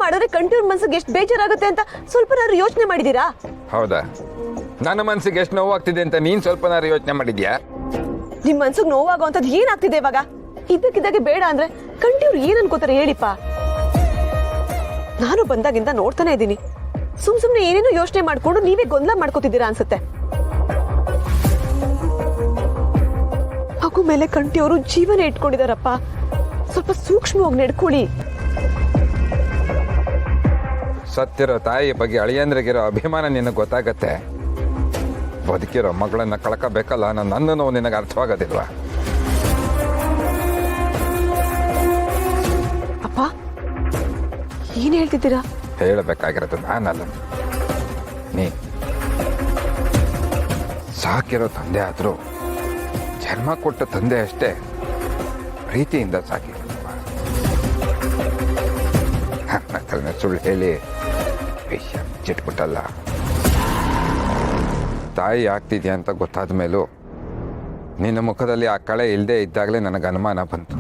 ಮಾಡಿದ್ರೆ ಕಂಟಿವ್ರ ಮನ್ಸಿಗೆ ಎಷ್ಟು ಬೇಜಾರಾಗುತ್ತೆ ಅಂತ ಸ್ವಲ್ಪನಾದ್ರು ಯೋಚನೆ ಮಾಡಿದೀರಾ? ಹೌದಾ? ನನ್ನ ಮನ್ಸಿಗೆ ಎಷ್ಟು ನೋವಾಗ್ತಿದೆ ಅಂತ ನೀನ್ ಸ್ವಲ್ಪನಾರು ಯೋಚನೆ ಮಾಡಿದ್ಯಾ? ನಿಮ್ ಮನ್ಸಿಗೆ ನೋವಾಗೋ ಅಂತದ್ ಏನಾಗ್ತಿದೆ ಇವಾಗ? ಇದ್ದಕ್ಕಿದ್ದಾಗೆ ಬೇಡ ಅಂದ್ರೆ ಕಂಟಿವ್ರು ಏನ್ ಅನ್ಕೋತಾರೆ ಹೇಳಿಪ್ಪ. ನಾನು ಬಂದಾಗಿಂದ ನೋಡ್ತಾನೆ ಇದ್ದೀನಿ, ಸುಮ್ನೆ ಏನೇನೋ ಯೋಚನೆ ಮಾಡ್ಕೊಂಡು ನೀವೇ ಗೊಂದಲ ಮಾಡ್ಕೋತಿದ್ದೀರಾ ಅನ್ಸುತ್ತೆ. ಮಗು ಮೇಲೆ ಕಂಟಿಯವರು ಜೀವನ ಇಟ್ಕೊಂಡಿದಾರಪ್ಪ, ಸ್ವಲ್ಪ ಸೂಕ್ಷ್ಮವಾಗಿ ನಡ್ಕೊಳ್ಳಿ. ಸತ್ತಿರೋ ತಾಯಿ ಬಗ್ಗೆ ಅಳಿಯಂದ್ರಿಗಿರೋ ಅಭಿಮಾನ ನಿನಗೆ ಗೊತ್ತಾಗತ್ತೆ. ಬದುಕಿರೋ ಮಗಳನ್ನ ಕಳ್ಕೋಬೇಕಲ್ಲ ನನ್ನ ನೋವು ನಿನಗೆ ಅರ್ಥವಾಗೋದಿಲ್ವಾ? ಅಪ್ಪ ಏನ್ ಹೇಳ್ತಿದ್ದೀರಾ? ಹೇಳಬೇಕಾಗಿರೋದು ನಾನಲ್ಲ, ನೀ. ಸಾಕಿರೋ ತಂದೆ ಆದ್ರೂ ಜನ್ಮ ಕೊಟ್ಟ ತಂದೆ ಅಷ್ಟೇ ಪ್ರೀತಿಯಿಂದ ಸಾಕಿ ಸುಳ್ಳು ಹೇಳಿ ವಿಷಯ ಚಿಟ್ಬಿಟ್ಟಲ್ಲ. ತಾಯಿ ಆಗ್ತಿದ್ಯಾ ಅಂತ ಗೊತ್ತಾದ ಮೇಲೂ ನಿನ್ನ ಮುಖದಲ್ಲಿ ಆ ಕಳೆ ಇಲ್ಲದೆ ಇದ್ದಾಗಲೇ ನನಗೆ ಅನುಮಾನ ಬಂತು.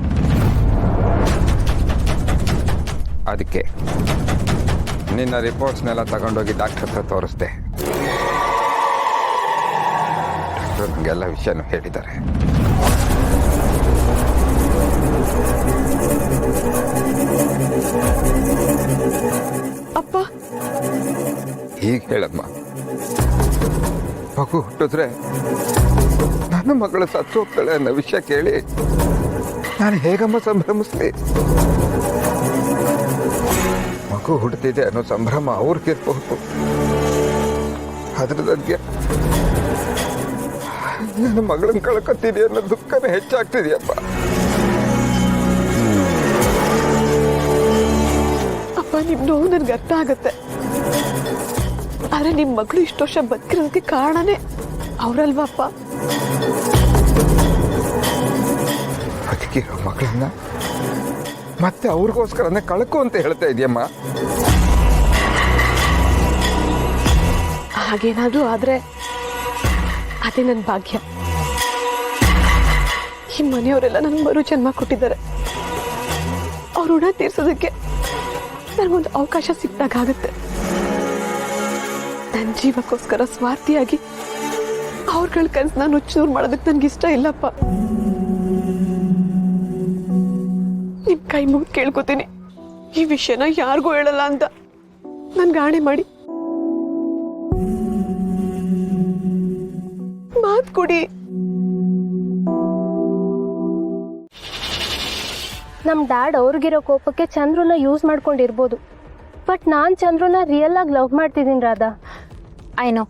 ಅದಕ್ಕೆ ನಿನ್ನ ರಿಪೋರ್ಟ್ಸ್ನೆಲ್ಲ ತಗೊಂಡೋಗಿ ಡಾಕ್ಟರ್ ಹತ್ರ ತೋರಿಸ್ದೆ. ಡಾಕ್ಟರ್ ನನಗೆಲ್ಲ ವಿಷಯನೂ ಹೇಳಿದ್ದಾರೆ. ಅಪ್ಪ ಹೀಗೆ ಹೇಳಮ್ಮ, ಮಗು ಹುಟ್ಟಿದ್ರೆ ನನ್ನ ಮಗಳು ಸತ್ತು ಹೋಗ್ತಾಳೆ ಅನ್ನೋ ವಿಷಯ ಕೇಳಿ ನಾನು ಹೇಗಮ್ಮ ಸಂಭ್ರಮಿಸ್ಲಿ? ಮಗು ಹುಡ್ತಿದೆ ಅನ್ನೋ ಸಂಭ್ರಮ ಅವ್ರಿಗಿರ್ಬಹುದು, ಆದ್ರೆ ನನಗೆ ನನ್ನ ಮಗಳನ್ನ ಕಳ್ಕೊತೀನಿ ಅನ್ನೋ ದುಃಖನೇ ಹೆಚ್ಚಾಗ್ತಿದೆಯಪ್ಪ. ಅಪ್ಪ ನಿಮ್ ನೋವು ನನ್ಗೆ ಅರ್ಥ ಆಗತ್ತೆ, ಆದ್ರೆ ನಿಮ್ ಮಗಳು ಇಷ್ಟು ವರ್ಷ ಬದುಕಿರೋದಕ್ಕೆ ಕಾರಣನೇ ಅವ್ರಲ್ವಾ ಅಪ್ಪ? ಬದುಕಿರೋ ಮಗಳನ್ನ ಮತ್ತೆ ಅವ್ರಿಗೋಸ್ಕರನೇ ಕಳ್ಕೊ ಅಂತ ಹೇಳ್ತಾ ಇದೆಯಮ್ಮ. ಹಾಗೇನಾದ್ರೂ ಆದ್ರೆ ಅದೇ ನನ್ನ ಭಾಗ್ಯ. ಈ ಮನೆಯವರೆಲ್ಲ ನನ್ಗೆ ಮರು ಜನ್ಮ ಕೊಟ್ಟಿದ್ದಾರೆ. ಅವ್ರ ಋಣ ತೀರ್ಸೋದಕ್ಕೆ ನನಗೊಂದು ಅವಕಾಶ ಸಿಕ್ಕಾಗತ್ತೆ. ನನ್ನ ಜೀವಕ್ಕೋಸ್ಕರ ಸ್ವಾರ್ಥಿಯಾಗಿ ಅವ್ರಗಳ ಕನ್ಸನ್ನ ನುಚ್ಚೂರು ಮಾಡೋದಕ್ಕೆ ನನ್ಗಿಷ್ಟ ಇಲ್ಲಪ್ಪ. ನಿಮ್ ಕೈ ಮುಗಿದು ಕೇಳ್ಕೊತೀನಿ, ಈ ವಿಷಯನ ಯಾರಿಗೂ ಹೇಳಲ್ಲ ಅಂತ ನನ್ಗೆ ಆಣೆ ಮಾಡಿ ಮಾತು ಕೊಡಿ. ನಮ್ ಡ್ಯಾಡ್ ಅವ್ರಿಗಿರೋ ಕೋಪಕ್ಕೆ ಚಂದ್ರನ ಯೂಸ್ ಮಾಡ್ಕೊಂಡಿರ್ಬೋದು, ಬಟ್ ನಾನ್ ಚಂದ್ರನ ರಿಯಲ್ ಆಗಿ ಲವ್ ಮಾಡ್ತಿದ್ದೀನಿ ರಾಧಾ. ಐನೋ,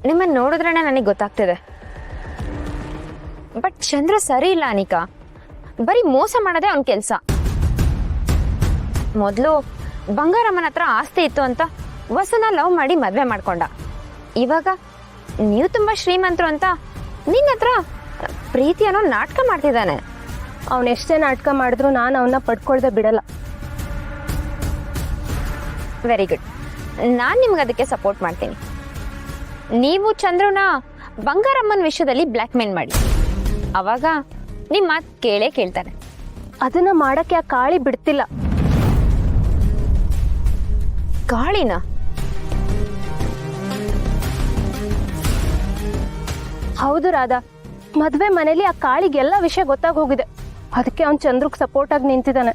ನಿಮ್ಮನ್ನು ನೋಡಿದ್ರೇ ನನಗೆ ಗೊತ್ತಾಗ್ತಿದೆ. ಬಟ್ ಚಂದ್ರ ಸರಿ ಇಲ್ಲ ಅನಿಕಾ, ಬರೀ ಮೋಸ ಮಾಡೋದೇ ಅವ್ನ ಕೆಲಸ. ಮೊದಲು ಬಂಗಾರಮ್ಮನ ಹತ್ರ ಆಸ್ತಿ ಇತ್ತು ಅಂತ ವಸನ ಲವ್ ಮಾಡಿ ಮದುವೆ ಮಾಡ್ಕೊಂಡ. ಇವಾಗ ನೀವು ತುಂಬಾ ಶ್ರೀಮಂತರು ಅಂತ ನಿನ್ನ ಹತ್ರ ಪ್ರೀತಿ ಅನ್ನೋ ನಾಟಕ ಮಾಡ್ತಿದ್ದಾನೆ. ಅವ್ನ ಎಷ್ಟೇ ನಾಟಕ ಮಾಡಿದ್ರು ನಾನು ಅವನ್ನ ಪಡ್ಕೊಳ್ದೆ ಬಿಡಲ್ಲ. ವೆರಿ ಗುಡ್, ನಾನು ನಿಮ್ಗೆ ಅದಕ್ಕೆ ಸಪೋರ್ಟ್ ಮಾಡ್ತೀನಿ. ನೀವು ಚಂದ್ರನ ಬಂಗಾರಮ್ಮನ ವಿಷಯದಲ್ಲಿ ಬ್ಲ್ಯಾಕ್ ಮೇಲ್ ಮಾಡಿ, ಅವಾಗ ನಿಮ್ಮ ಮಾತು ಕೇಳೇ ಕೇಳ್ತಾನೆ. ಅದನ್ನ ಮಾಡಕ್ಕೆ ಆ ಕಾಳಿ ಬಿಡ್ತಿಲ್ಲ. ಗಾಳಿನ? ಹೌದು ರಾಧಾ, ಮದ್ವೆ ಮನೇಲಿ ಆ ಕಾಳಿಗೆಲ್ಲ ವಿಷಯ ಗೊತ್ತಾಗಿ ಹೋಗಿದೆ. ಅದಕ್ಕೆ ಅವ್ನ್ ಚಂದ್ರಗ್ ಸಪೋರ್ಟ್ ಆಗಿ ನಿಂತಿದ್ದಾನೆ.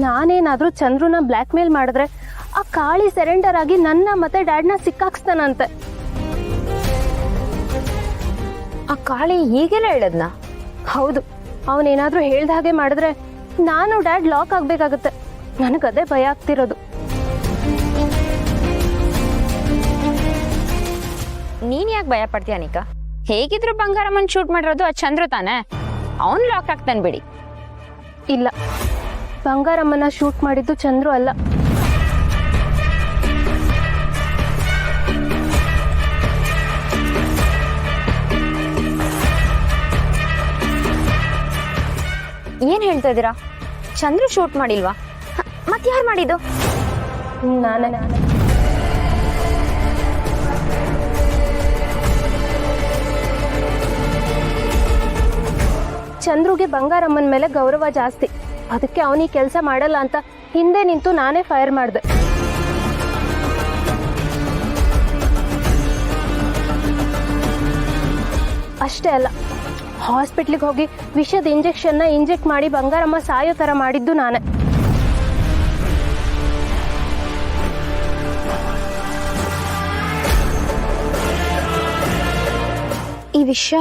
ನಾನೇನಾದ್ರೂ ಚಂದ್ರನ ಬ್ಲ್ಯಾಕ್ ಮೇಲ್ ಮಾಡಿದ್ರೆ ಆ ಕಾಳಿ ಸರೆಂಡರ್ ಆಗಿ ನನ್ನ ಮತ್ತೆ ಡ್ಯಾಡ್ನ ಸಿಕ್ಕಾಕ್ಸ್ತಾನಂತೆ. ಆ ಕಾಳಿ ಹೀಗೆಲ್ಲ ಹೇಳದ್ನ? ಹೌದು, ಅವನೇನಾದ್ರೂ ಹೇಳ್ದ ಹಾಗೆ ಮಾಡಿದ್ರೆ ನಾನು ಡ್ಯಾಡ್ ಲಾಕ್ ಆಗ್ಬೇಕಾಗತ್ತೆ. ನನಗದೇ ಭಯ ಆಗ್ತಿರೋದು. ನೀನ್ ಯಾಕೆ ಭಯ ಪಡ್ತೀಯ ಅನಿಕಾ? ಹೇಗಿದ್ರು ಬಂಗಾರಮ್ಮನ್ ಶೂಟ್ ಮಾಡಿರೋದು ಆ ಚಂದ್ರ ತಾನೆ, ಅವನ್ ಲಾಕ್ ಆಗ್ತಾನೆ ಬಿಡಿ. ಇಲ್ಲ, ಬಂಗಾರಮ್ಮನ ಶೂಟ್ ಮಾಡಿದ್ದು ಚಂದ್ರು ಅಲ್ಲ. ಏನ್ ಹೇಳ್ತಾ ಇದೀರಾ? ಚಂದ್ರು ಶೂಟ್ ಮಾಡಿಲ್ವಾ? ಮತ್ ಯಾರು ಮಾಡಿದ್ದು? ನಾನೇ. ಚಂದ್ರುಗೆ ಬಂಗಾರಮ್ಮನ ಮೇಲೆ ಗೌರವ ಜಾಸ್ತಿ. ಅದಕ್ಕೆ ಅವನಿಗೆ ಕೆಲಸ ಮಾಡಲ್ಲ ಅಂತ ಹಿಂದೆ ನಿಂತು ನಾನೇ ಫೈರ್ ಮಾಡಿದೆ. ಅಷ್ಟೇ ಅಲ್ಲ, ಹಾಸ್ಪಿಟ್ಲಿಗೆ ಹೋಗಿ ವಿಷದ ಇಂಜೆಕ್ಷನ್ನ ಇಂಜೆಕ್ಟ್ ಮಾಡಿ ಬಂಗಾರಮ್ಮ ಸಾಯೋ ಥರ ಮಾಡಿದ್ದು ನಾನೇ. ಈ ವಿಷಯ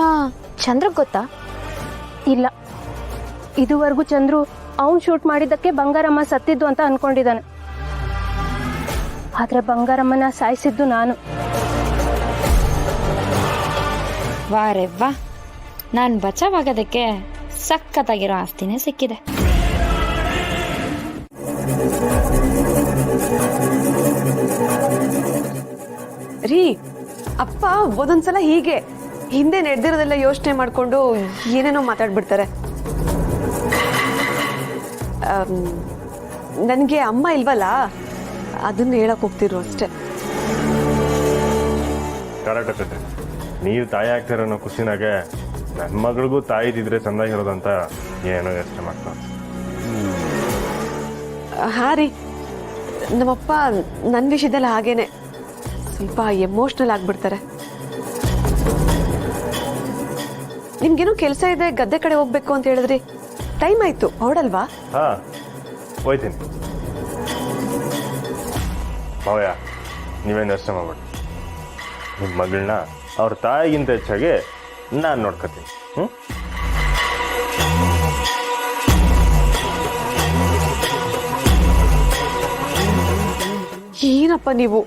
ಚಂದ್ರಗ್ ಗೊತ್ತಾ? ಇಲ್ಲ, ಇದುವರೆಗೂ ಚಂದ್ರು ಅವನು ಶೂಟ್ ಮಾಡಿದ್ದಕ್ಕೆ ಬಂಗಾರಮ್ಮ ಸತ್ತಿದ್ದು ಅಂತ ಅನ್ಕೊಂಡಿದ್ದಾನೆ. ಆದ್ರೆ ಬಂಗಾರಮ್ಮನ ಸಾಯಿಸಿದ್ದು ನಾನು. ವಾರೆ ವಾ, ನಾನು ಬಚಾವಾಗೋದಕ್ಕೆ ಸಖತ್ತಾಗಿರೋ ಆಸ್ತಿನೇ ಸಿಕ್ಕಿದೆ. ರೀ, ಅಪ್ಪ ಒಂದೊಂದ್ಸಲ ಹೀಗೆ ಹಿಂದೆ ನಡೆದಿರೋದೆಲ್ಲ ಯೋಚನೆ ಮಾಡ್ಕೊಂಡು ಏನೇನೋ ಮಾತಾಡ್ಬಿಡ್ತಾರೆ. ನನಗೆ ಅಮ್ಮ ಇಲ್ವಲ್ಲ, ಅದನ್ನ ಹೇಳಕ್ ಹೋಗ್ತಿರು ಅಷ್ಟೇ. ಕರೆಕ್ಟ್. ನೀವು ತಾಯಿ ಆಗ್ತಿರೋ ಅನ್ನೋ ಖುಷಿನಾಗೆ ನನ್ನ ಮಗಳಿಗೂ ತಾಯಿ ಇದ್ದಿದ್ರೆ ಚಂದಾಗಿರೋದಂತ ಏನೋ ಯೋಚನೆ ಮಾಡ್ತಾರೆ. ಹಾ ರೀ, ನಮ್ಮಪ್ಪ ನನ್ನ ವಿಷಯದಲ್ಲಿ ಹಾಗೇನೆ ಸ್ವಲ್ಪ ಎಮೋಷ್ನಲ್ ಆಗ್ಬಿಡ್ತಾರೆ. ನಿಮ್ಗೇನೋ ಕೆಲಸ ಇದೆ, ಗದ್ದೆ ಕಡೆ ಹೋಗ್ಬೇಕು ಅಂತ ಹೇಳಿದ್ರಿ. ಟೈಮ್ ಆಯ್ತು, ಹೊರಡಲ್ವಾ? ಹಾ, ಹೋಯ್ತೀನಿ. ಮಾವಯ್ಯ, ನೀವೇನು ಯೋಚನೆ ಮಾಡ್ಬೇಡಿ. ನಿಮ್ಮ ಮಗಳನ್ನ ಅವ್ರ ತಾಯಿಗಿಂತ ಹೆಚ್ಚಾಗಿ ನಾನು ನೋಡ್ಕೊತೀನಿ. ಏನಪ್ಪ ನೀವು